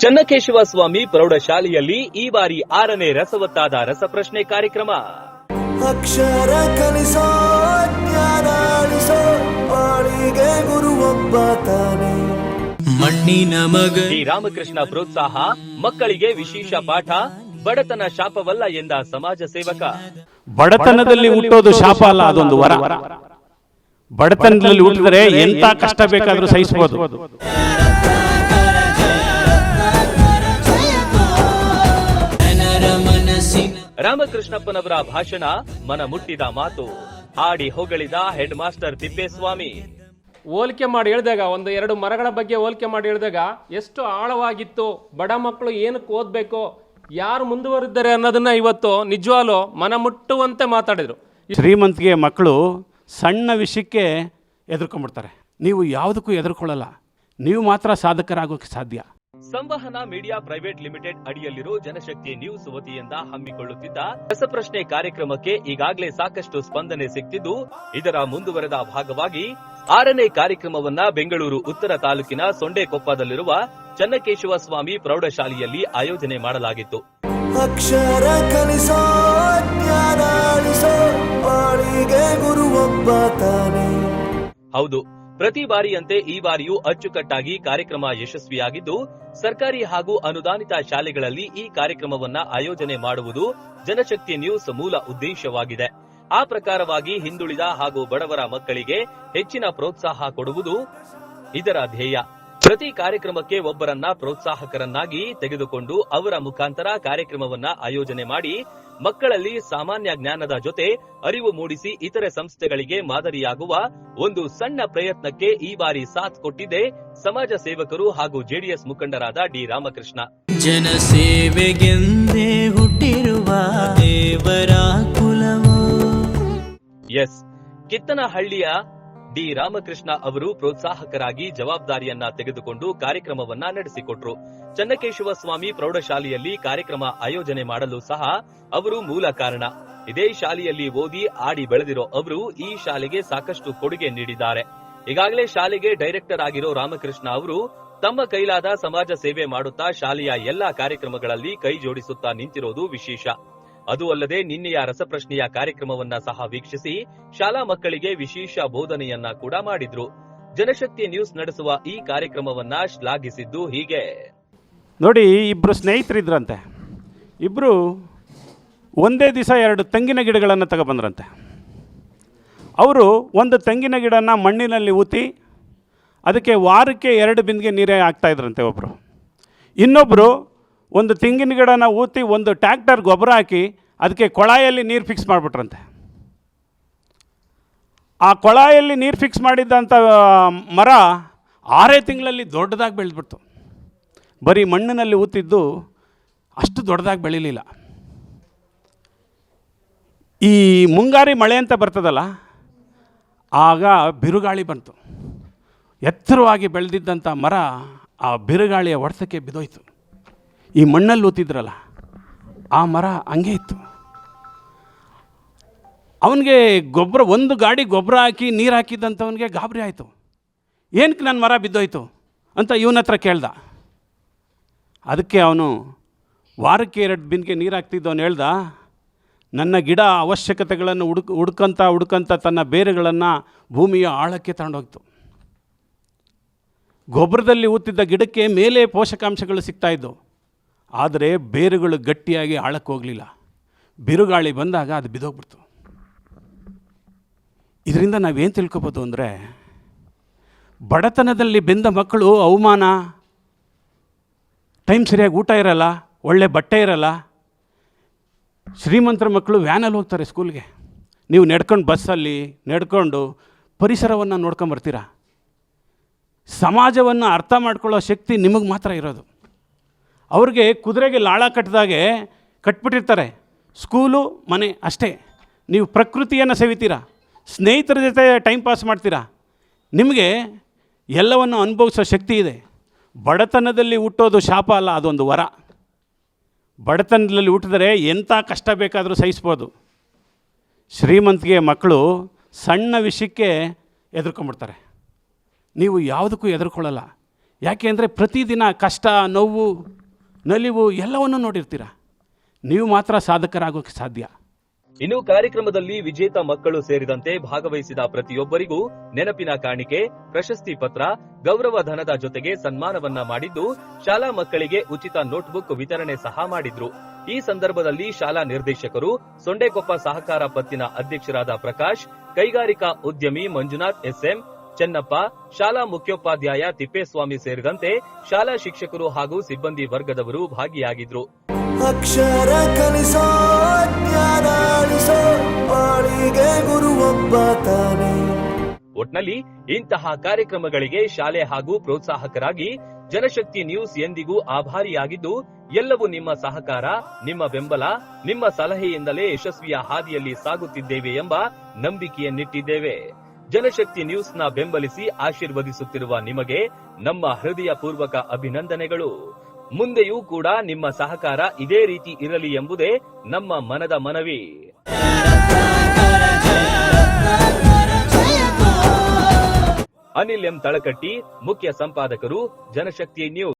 ಚನ್ನಕೇಶವ ಸ್ವಾಮಿ ಪ್ರೌಢಶಾಲೆಯಲ್ಲಿ ಈ ಬಾರಿ 6ನೇ ರಸವತ್ತಾದ ರಸಪ್ರಶ್ನೆ ಕಾರ್ಯಕ್ರಮ. ಅಕ್ಷರ ಕಲಿಸೋ ಜ್ಞಾನ ಅಳಿಸೋ ಬಾಳಿಗೆ ಗುರುವೊಬ್ಬ ತಾನೆ. ಮಣ್ಣಿನ ಮಗ ಡಿ ರಾಮಕೃಷ್ಣ ಪ್ರೋತ್ಸಾಹ, ಮಕ್ಕಳಿಗೆ ವಿಶೇಷ ಪಾಠ, ಬಡತನ ಶಾಪವಲ್ಲ ಎಂದ ಸಮಾಜ ಸೇವಕ. ಬಡತನದಲ್ಲಿ ಹುಟ್ಟೋದು ಶಾಪ ಅಲ್ಲ, ಅದೊಂದು ವರ. ಬಡತನದಲ್ಲಿ ಹುಟ್ಟಿದರೆ ಎಂತ ಕಷ್ಟ ಬೇಕಾದ್ರೂ ಸಹಿಸಬಹುದು. ರಾಮಕೃಷ್ಣಪ್ಪನವರ ಭಾಷಣ ಮನ ಮುಟ್ಟಿದ ಮಾತು, ಹಾಡಿ ಹೊಗಳಿದ ಹೆಡ್ ಮಾಸ್ಟರ್ ತಿಪ್ಪೇಸ್ವಾಮಿ. ಹೋಲಿಕೆ ಮಾಡಿ ಹೇಳಿದಾಗ, ಒಂದು 2 ಮರಗಳ ಬಗ್ಗೆ ಹೋಲಿಕೆ ಮಾಡಿ ಹೇಳಿದಾಗ ಎಷ್ಟು ಆಳವಾಗಿತ್ತು, ಬಡ ಮಕ್ಕಳು ಏನಕ್ಕೆ ಓದಬೇಕು, ಯಾರು ಮುಂದುವರಿದ್ದಾರೆ ಅನ್ನೋದನ್ನ ಇವತ್ತು ನಿಜವಾಗ್ಲೂ ಮನ ಮುಟ್ಟುವಂತೆ ಮಾತಾಡಿದ್ರು. ಶ್ರೀಮಂತಿಗೆ ಮಕ್ಕಳು ಸಣ್ಣ ವಿಷಯಕ್ಕೆ ಎದುರ್ಕೊಂಡ್ಬಿಡ್ತಾರೆ. ನೀವು ಯಾವುದಕ್ಕೂ ಎದುರ್ಕೊಳ್ಳಲ್ಲ, ನೀವು ಮಾತ್ರ ಸಾಧಕರಾಗೋಕೆ ಸಾಧ್ಯ. ಸಂವಹನ ಮೀಡಿಯಾ ಪ್ರೈವೇಟ್ ಲಿಮಿಟೆಡ್ ಅಡಿಯಲ್ಲಿರೋ ಜನಶಕ್ತಿ ನ್ಯೂಸ್ ವತಿಯಿಂದ ಹಮ್ಮಿಕೊಳ್ಳುತ್ತಿದ್ದ ರಸಪ್ರಶ್ನೆ ಕಾರ್ಯಕ್ರಮಕ್ಕೆ ಈಗಾಗಲೇ ಸಾಕಷ್ಟು ಸ್ಪಂದನೆ ಸಿಕ್ತಿದ್ದು, ಇದರ ಮುಂದುವರೆದ ಭಾಗವಾಗಿ 6ನೇ ಕಾರ್ಯಕ್ರಮವನ್ನ ಬೆಂಗಳೂರು ಉತ್ತರ ತಾಲೂಕಿನ ಸೊಂಡೆಕೊಪ್ಪದಲ್ಲಿರುವ ಚನ್ನಕೇಶವ ಸ್ವಾಮಿ ಪ್ರೌಢಶಾಲೆಯಲ್ಲಿ ಆಯೋಜನೆ ಮಾಡಲಾಗಿತ್ತು. ಅಕ್ಷರ ಕಲಿಸೋ ಜ್ಞಾನ ಅಳಿಸೋ ಬಾಳಿಗೆ ಗುರುವೊಬ್ಬ ತಾನೆ. ಹೌದು, ಪ್ರತಿ ಬಾರಿಯಂತೆ ಈ ಬಾರಿಯೂ ಅಚ್ಚುಕಟ್ಟಾಗಿ ಕಾರ್ಯಕ್ರಮ ಯಶಸ್ವಿಯಾಗಿದ್ದು, ಸರ್ಕಾರಿ ಹಾಗೂ ಅನುದಾನಿತ ಶಾಲೆಗಳಲ್ಲಿ ಈ ಕಾರ್ಯಕ್ರಮವನ್ನ ಆಯೋಜನೆ ಮಾಡುವುದು ಜನಶಕ್ತಿ ನ್ಯೂಸ್ ಮೂಲ ಉದ್ದೇಶವಾಗಿದೆ. ಆ ಪ್ರಕಾರವಾಗಿ ಹಿಂದುಳಿದ ಹಾಗೂ ಬಡವರ ಮಕ್ಕಳಿಗೆ ಹೆಚ್ಚಿನ ಪ್ರೋತ್ಸಾಹ ಕೊಡುವುದು ಇದರ ಧ್ಯೇಯ. ಪ್ರತಿ ಕಾರ್ಯಕ್ರಮಕ್ಕೆ ಒಬ್ಬರನ್ನ ಪ್ರೋತ್ಸಾಹಕರನ್ನಾಗಿ ತೆಗೆದುಕೊಂಡು ಅವರ ಮುಖಾಂತರ ಕಾರ್ಯಕ್ರಮವನ್ನ ಆಯೋಜನೆ ಮಾಡಿ ಮಕ್ಕಳಲ್ಲಿ ಸಾಮಾನ್ಯ ಜ್ಞಾನದ ಜೊತೆ ಅರಿವು ಮೂಡಿಸಿ ಇತರೆ ಸಂಸ್ಥೆಗಳಿಗೆ ಮಾದರಿಯಾಗುವ ಒಂದು ಸಣ್ಣ ಪ್ರಯತ್ನಕ್ಕೆ ಈ ಬಾರಿ ಸಾಥ್ ಕೊಟ್ಟಿದೆ ಸಮಾಜ ಸೇವಕರು ಹಾಗೂ ಜೆಡಿಎಸ್ ಮುಖಂಡರಾದ ಡಿ ರಾಮಕೃಷ್ಣ. ಜನಸೇವೆಗೆಂದೇ ಹುಟ್ಟಿರುವ ದೇವರ ಕುಲವೋ. ಎಸ್, ಕಿತ್ತನಹಳ್ಳಿಯ ಡಿ ರಾಮಕೃಷ್ಣ ಅವರು ಪ್ರೋತ್ಸಾಹಕರಾಗಿ ಜವಾಬ್ದಾರಿಯನ್ನ ತೆಗೆದುಕೊಂಡು ಕಾರ್ಯಕ್ರಮವನ್ನ ನಡೆಸಿಕೊಟ್ರು. ಚನ್ನಕೇಶವ ಸ್ವಾಮಿ ಪ್ರೌಢಶಾಲೆಯಲ್ಲಿ ಕಾರ್ಯಕ್ರಮ ಆಯೋಜನೆ ಮಾಡಲು ಸಹ ಅವರು ಮೂಲ ಕಾರಣ. ಇದೇ ಶಾಲೆಯಲ್ಲಿ ಓದಿ ಆಡಿ ಬೆಳೆದಿರೋ ಅವರು ಈ ಶಾಲೆಗೆ ಸಾಕಷ್ಟು ಕೊಡುಗೆ ನೀಡಿದ್ದಾರೆ. ಈಗಾಗಲೇ ಶಾಲೆಗೆ ಡೈರೆಕ್ಟರ್ ಆಗಿರೋ ರಾಮಕೃಷ್ಣ ಅವರು ತಮ್ಮ ಕೈಲಾದ ಸಮಾಜ ಸೇವೆ ಮಾಡುತ್ತಾ ಶಾಲೆಯ ಎಲ್ಲಾ ಕಾರ್ಯಕ್ರಮಗಳಲ್ಲಿ ಕೈ ಜೋಡಿಸುತ್ತಾ ನಿಂತಿರೋದು ವಿಶೇಷ. ಅದು ಅಲ್ಲದೆ ನಿನ್ನೆಯ ರಸಪ್ರಶ್ನೆಯ ಕಾರ್ಯಕ್ರಮವನ್ನ ಸಹ ವೀಕ್ಷಿಸಿ ಶಾಲಾ ಮಕ್ಕಳಿಗೆ ವಿಶೇಷ ಬೋಧನೆಯನ್ನ ಕೂಡ ಮಾಡಿದ್ರು. ಜನಶಕ್ತಿ ನ್ಯೂಸ್ ನಡೆಸುವ ಈ ಕಾರ್ಯಕ್ರಮವನ್ನ ಶ್ಲಾಘಿಸಿದ್ದು ಹೀಗೆ. ನೋಡಿ, ಇಬ್ಬರು ಸ್ನೇಹಿತರಿದ್ರಂತೆ. ಇಬ್ಬರು ಒಂದೇ ದಿವಸ 2 ತೆಂಗಿನ ಗಿಡಗಳನ್ನು ತಗೊಬಂದ್ರಂತೆ. ಅವರು ಒಂದು ತೆಂಗಿನ ಗಿಡನ ಮಣ್ಣಿನಲ್ಲಿ ಊತಿ ಅದಕ್ಕೆ ವಾರಕ್ಕೆ 2 ಬಿಂದಿಗೆ ನೀರೇ ಹಾಕ್ತಾಯಿದ್ರಂತೆ ಒಬ್ಬರು. ಇನ್ನೊಬ್ಬರು ಒಂದು ತೆಂಗಿನ ಗಿಡನ ಊತಿ ಒಂದು ಟ್ಯಾಕ್ಟರ್ ಗೊಬ್ಬರ ಹಾಕಿ ಅದಕ್ಕೆ ಕೊಳಾಯಲ್ಲಿ ನೀರು ಫಿಕ್ಸ್ ಮಾಡಿಬಿಟ್ರಂತೆ. ಆ ಕೊಳಾಯಲ್ಲಿ ನೀರು ಫಿಕ್ಸ್ ಮಾಡಿದ್ದಂಥ ಮರ 6 ತಿಂಗಳಲ್ಲಿ ದೊಡ್ಡದಾಗಿ ಬೆಳೆದ್ಬಿಡ್ತು. ಬರೀ ಮಣ್ಣಿನಲ್ಲಿ ಊತಿದ್ದು ಅಷ್ಟು ದೊಡ್ಡದಾಗಿ ಬೆಳೀಲಿಲ್ಲ. ಈ ಮುಂಗಾರಿ ಮಳೆ ಅಂತ ಬರ್ತದಲ್ಲ, ಆಗ ಬಿರುಗಾಳಿ ಬಂತು. ಎತ್ತರವಾಗಿ ಬೆಳೆದಿದ್ದಂಥ ಮರ ಆ ಬಿರುಗಾಳಿಯ ಹೊಡೆತಕ್ಕೆ ಬಿದ್ದೋಯ್ತು. ಈ ಮಣ್ಣಲ್ಲಿ ಊತಿದ್ರಲ್ಲ ಆ ಮರ ಹಂಗೆ ಇತ್ತು. ಅವನಿಗೆ ಗೊಬ್ಬರ, ಒಂದು ಗಾಡಿ ಗೊಬ್ಬರ ಹಾಕಿ ನೀರು ಹಾಕಿದ್ದಂಥವನಿಗೆ ಗಾಬರಿ ಆಯಿತು. ಏನಕ್ಕೆ ನನ್ನ ಮರ ಬಿದ್ದೋಯ್ತು ಅಂತ ಇವನ ಹತ್ರ ಕೇಳ್ದ. ಅದಕ್ಕೆ ಅವನು ವಾರಕ್ಕೆ 2 ಬಿಂದಿಗೆ ನೀರು ಹಾಕ್ತಿದ್ದವನು ಹೇಳ್ದ, ನನ್ನ ಗಿಡ ಅವಶ್ಯಕತೆಗಳನ್ನು ಹುಡ್ಕಂತ ತನ್ನ ಬೇರುಗಳನ್ನು ಭೂಮಿಯ ಆಳಕ್ಕೆ ತಗೊಂಡೋಗ್ತು. ಗೊಬ್ಬರದಲ್ಲಿ ಊತಿದ್ದ ಗಿಡಕ್ಕೆ ಮೇಲೆ ಪೋಷಕಾಂಶಗಳು ಸಿಗ್ತಾಯಿದ್ದು, ಆದರೆ ಬೇರುಗಳು ಗಟ್ಟಿಯಾಗಿ ಆಳಕ್ಕೆ ಹೋಗಲಿಲ್ಲ. ಬಿರುಗಾಳಿ ಬಂದಾಗ ಅದು ಬಿದ್ದೋಗ್ಬಿಡ್ತು. ಇದರಿಂದ ನಾವೇನು ತಿಳ್ಕೊಬೋದು ಅಂದರೆ, ಬಡತನದಲ್ಲಿ ಬೆಂದ ಮಕ್ಕಳು ಅವಮಾನ, ಟೈಮ್ ಸರಿಯಾಗಿ ಊಟ ಇರಲ್ಲ, ಒಳ್ಳೆ ಬಟ್ಟೆ ಇರಲ್ಲ. ಶ್ರೀಮಂತರ ಮಕ್ಕಳು ವ್ಯಾನಲ್ಲಿ ಹೋಗ್ತಾರೆ ಸ್ಕೂಲ್ಗೆ. ನೀವು ನಡ್ಕೊಂಡು ಬಸ್ಸಲ್ಲಿ ನಡ್ಕೊಂಡು ಪರಿಸರವನ್ನು ನೋಡ್ಕೊಂಬರ್ತೀರ. ಸಮಾಜವನ್ನು ಅರ್ಥ ಮಾಡ್ಕೊಳ್ಳೋ ಶಕ್ತಿ ನಿಮಗೆ ಮಾತ್ರ ಇರೋದು. ಅವ್ರಿಗೆ ಕುದುರೆಗೆ ಲಾಳ ಕಟ್ಟಿದಾಗೆ ಕಟ್ಬಿಟ್ಟಿರ್ತಾರೆ. ಸ್ಕೂಲು ಮನೆ ಅಷ್ಟೇ. ನೀವು ಪ್ರಕೃತಿಯನ್ನು ಸವಿತೀರಾ, ಸ್ನೇಹಿತರ ಜೊತೆ ಟೈಮ್ ಪಾಸ್ ಮಾಡ್ತೀರಾ. ನಿಮಗೆ ಎಲ್ಲವನ್ನು ಅನುಭವಿಸೋ ಶಕ್ತಿ ಇದೆ. ಬಡತನದಲ್ಲಿ ಹುಟ್ಟೋದು ಶಾಪ ಅಲ್ಲ, ಅದೊಂದು ವರ. ಬಡತನದಲ್ಲಿ ಹುಟ್ಟಿದರೆ ಎಂಥ ಕಷ್ಟ ಬೇಕಾದರೂ ಸಹಿಸ್ಬೋದು. ಶ್ರೀಮಂತಿಗೆ ಮಕ್ಕಳು ಸಣ್ಣ ವಿಷಯಕ್ಕೆ ಎದುರ್ಕೊಂಡ್ಬಿಡ್ತಾರೆ. ನೀವು ಯಾವುದಕ್ಕೂ ಎದುರ್ಕೊಳ್ಳಲ್ಲ, ಯಾಕೆ ಅಂದರೆ ಪ್ರತಿದಿನ ಕಷ್ಟ, ನೋವು, ನಲಿವು ಎಲ್ಲವನ್ನೂ ನೋಡಿರ್ತೀರ. ನೀವು ಮಾತ್ರ ಸಾಧಕರಾಗೋಕ್ಕೆ ಸಾಧ್ಯ. ಇನ್ನು ಕಾರ್ಯಕ್ರಮದಲ್ಲಿ ವಿಜೇತ ಮಕ್ಕಳು ಸೇರಿದಂತೆ ಭಾಗವಹಿಸಿದ ಪ್ರತಿಯೊಬ್ಬರಿಗೂ ನೆನಪಿನ ಕಾಣಿಕೆ, ಪ್ರಶಸ್ತಿ ಪತ್ರ, ಗೌರವ ಧನದ ಜೊತೆಗೆ ಸನ್ಮಾನವನ್ನ ಮಾಡಿದ್ದು, ಶಾಲಾ ಮಕ್ಕಳಿಗೆ ಉಚಿತ ನೋಟ್ಬುಕ್ ವಿತರಣೆ ಸಹ ಮಾಡಿದ್ರು. ಈ ಸಂದರ್ಭದಲ್ಲಿ ಶಾಲಾ ನಿರ್ದೇಶಕರು, ಸೊಂಡೆಕೊಪ್ಪ ಸಹಕಾರ ಪತ್ತಿನ ಅಧ್ಯಕ್ಷರಾದ ಪ್ರಕಾಶ್, ಕೈಗಾರಿಕಾ ಉದ್ಯಮಿ ಮಂಜುನಾಥ್ ಎಸ್ಎಂ, ಚೆನ್ನಪ್ಪ, ಶಾಲಾ ಮುಖ್ಯೋಪಾಧ್ಯಾಯ ತಿಪ್ಪೇಸ್ವಾಮಿ ಸೇರಿದಂತೆ ಶಾಲಾ ಶಿಕ್ಷಕರು ಹಾಗೂ ಸಿಬ್ಬಂದಿ ವರ್ಗದವರು ಭಾಗಿಯಾಗಿದ್ರು. ಅಕ್ಷರ ಕಲಿಸೋ ಜ್ಞಾನ ಅಳಿಸೋ ಬಾಳಿಗೆ ಗುರುವೊಬ್ಬ ತಾನೆ. ಒಟ್ನಲ್ಲಿ ಇಂತಹ ಕಾರ್ಯಕ್ರಮಗಳಿಗೆ ಶಾಲೆ ಹಾಗೂ ಪ್ರೋತ್ಸಾಹಕರಾಗಿ ಜನಶಕ್ತಿ ನ್ಯೂಸ್ ಎಂದಿಗೂ ಆಭಾರಿಯಾಗಿದ್ದು, ಎಲ್ಲವೂ ನಿಮ್ಮ ಸಹಕಾರ, ನಿಮ್ಮ ಬೆಂಬಲ, ನಿಮ್ಮ ಸಲಹೆಯಿಂದಲೇ ಯಶಸ್ವಿಯ ಹಾದಿಯಲ್ಲಿ ಸಾಗುತ್ತಿದ್ದೇವೆ ಎಂಬ ನಂಬಿಕೆಯನ್ನಿಟ್ಟಿದ್ದೇವೆ. ಜನಶಕ್ತಿ ನ್ಯೂಸ್ನ ಬೆಂಬಲಿಸಿ ಆಶೀರ್ವದಿಸುತ್ತಿರುವ ನಿಮಗೆ ನಮ್ಮ ಹೃದಯಪೂರ್ವಕ ಅಭಿನಂದನೆಗಳು. ಮುಂದೆಯೂ ಕೂಡ ನಿಮ್ಮ ಸಹಕಾರ ಇದೇ ರೀತಿ ಇರಲಿ ಎಂಬುದೇ ನಮ್ಮ ಮನದ ಮನವಿ. ಅನಿಲ್ ಎಂ ತಳಕಟ್ಟಿ, ಮುಖ್ಯ ಸಂಪಾದಕರು, ಜನಶಕ್ತಿ ನ್ಯೂಸ್.